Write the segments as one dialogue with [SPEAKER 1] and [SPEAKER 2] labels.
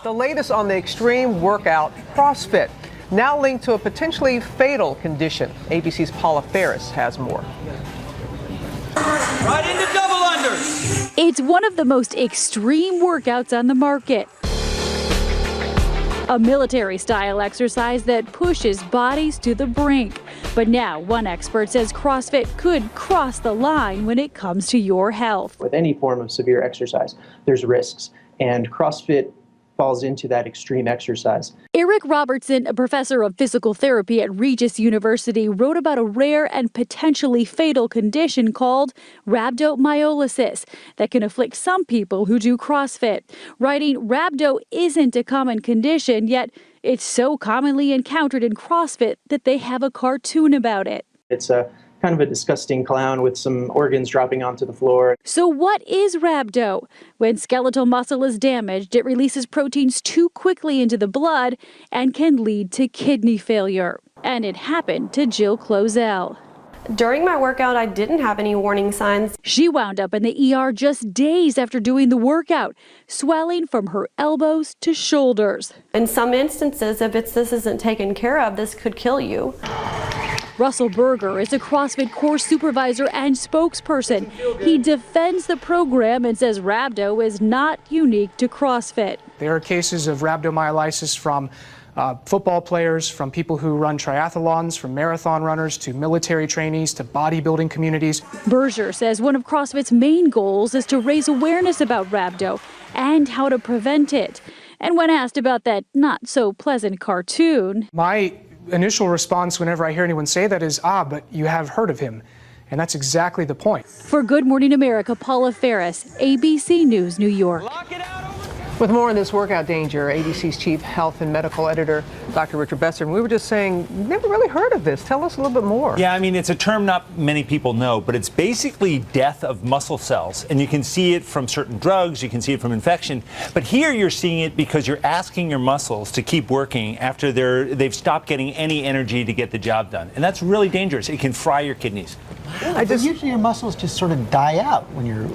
[SPEAKER 1] The latest on the extreme workout, CrossFit, now linked to a potentially fatal condition. ABC's Paula Ferris has more.
[SPEAKER 2] Right into double unders.
[SPEAKER 3] It's one of the most extreme workouts on the market. A military-style exercise that pushes bodies to the brink. But now, one expert says CrossFit could cross the line when it comes to your health.
[SPEAKER 4] With any form of severe exercise, there's risks, and CrossFit falls into that extreme exercise.
[SPEAKER 3] Eric Robertson, a professor of physical therapy at Regis University, wrote about a rare and potentially fatal condition called rhabdomyolysis that can afflict some people who do CrossFit. Writing, rhabdo isn't a common condition, yet it's so commonly encountered in CrossFit that they have a cartoon about it.
[SPEAKER 4] It's a kind of a disgusting clown with some organs dropping onto the floor.
[SPEAKER 3] So what is rhabdo? When skeletal muscle is damaged, it releases proteins too quickly into the blood and can lead to kidney failure. And it happened to Jill Closell.
[SPEAKER 5] During my workout, I didn't have any warning signs.
[SPEAKER 3] She wound up in the ER just days after doing the workout, swelling from her elbows to shoulders.
[SPEAKER 5] In some instances, if this isn't taken care of, this could kill you.
[SPEAKER 3] Russell Berger is a CrossFit course supervisor and spokesperson. He defends the program and says rhabdo is not unique to CrossFit.
[SPEAKER 6] There are cases of rhabdomyolysis from football players, from people who run triathlons, from marathon runners to military trainees to bodybuilding communities.
[SPEAKER 3] Berger says one of CrossFit's main goals is to raise awareness about rhabdo and how to prevent it. And when asked about that not so pleasant cartoon,
[SPEAKER 6] my initial response whenever I hear anyone say that is, but you have heard of him. And that's exactly the point.
[SPEAKER 3] For Good Morning America, Paula Ferris, ABC News, New York.
[SPEAKER 1] With more on this workout danger, ABC's chief health and medical editor, Dr. Richard Besser. And we were just saying, never really heard of this. Tell us a little bit more.
[SPEAKER 7] Yeah, I mean, it's a term not many people know, but it's basically death of muscle cells. And you can see it from certain drugs, you can see it from infection. But here you're seeing it because you're asking your muscles to keep working after they've stopped getting any energy to get the job done. And that's really dangerous. It can fry your kidneys.
[SPEAKER 8] Really? But usually your muscles just sort of die out when you're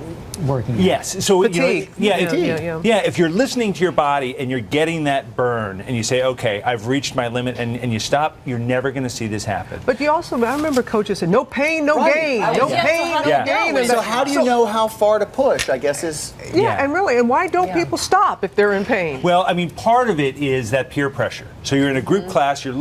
[SPEAKER 8] working.
[SPEAKER 7] Yes. So
[SPEAKER 1] fatigue.
[SPEAKER 7] If you're listening to your body and you're getting that burn and you say, okay, I've reached my limit, and you stop, you're never going to see this happen.
[SPEAKER 1] But you also, I remember coaches said, no pain, no gain. No pain, no gain.
[SPEAKER 8] So how do you know how far to push, I guess is...
[SPEAKER 1] And why don't people stop if they're in pain?
[SPEAKER 7] Well, I mean, part of it is that peer pressure. So you're in a group class, you're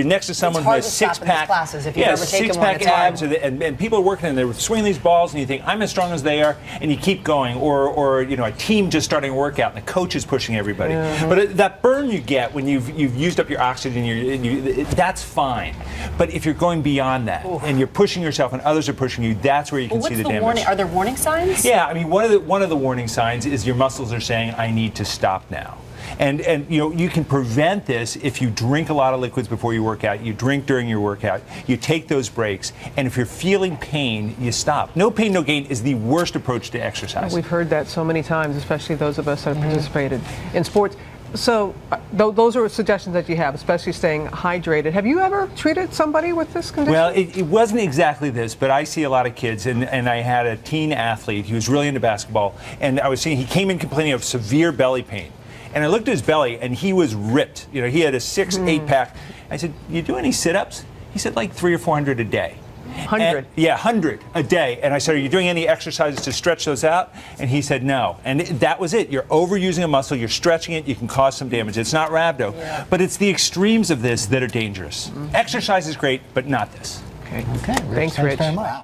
[SPEAKER 7] next to someone who has six-pack abs, and people are working and they're swinging these balls, and you think, I'm as strong as they are, and you keep going. Or a team just starting a workout and the coach is pushing everybody. But that burn you get when you've used up your oxygen, that's fine. But if you're going beyond that and you're pushing yourself and others are pushing you, that's where you can see the damage.
[SPEAKER 9] Are there warning signs?
[SPEAKER 7] Yeah, I mean, one of the warning signs is your muscles are saying, I need to stop now. And you can prevent this if you drink a lot of liquids before you work out, you drink during your workout, you take those breaks, and if you're feeling pain, you stop. No pain, no gain is the worst approach to exercise.
[SPEAKER 1] We've heard that so many times, especially those of us that have participated in sports. So those are suggestions that you have, especially staying hydrated. Have you ever treated somebody with this condition?
[SPEAKER 7] Well, it wasn't exactly this, but I see a lot of kids, and I had a teen athlete. He was really into basketball, and I was seeing he came in complaining of severe belly pain. And I looked at his belly, and he was ripped. He had a 6-8 pack. I said, you do any sit-ups? He said, like 300 or 400 a day.
[SPEAKER 1] 100?
[SPEAKER 7] Yeah, 100 a day. And I said, are you doing any exercises to stretch those out? And he said, no. And that was it. You're overusing a muscle, you're stretching it, you can cause some damage. It's not rhabdo, but it's the extremes of this that are dangerous. Exercise is great, but not this.
[SPEAKER 1] Okay. Thanks, Rich.
[SPEAKER 8] Very much.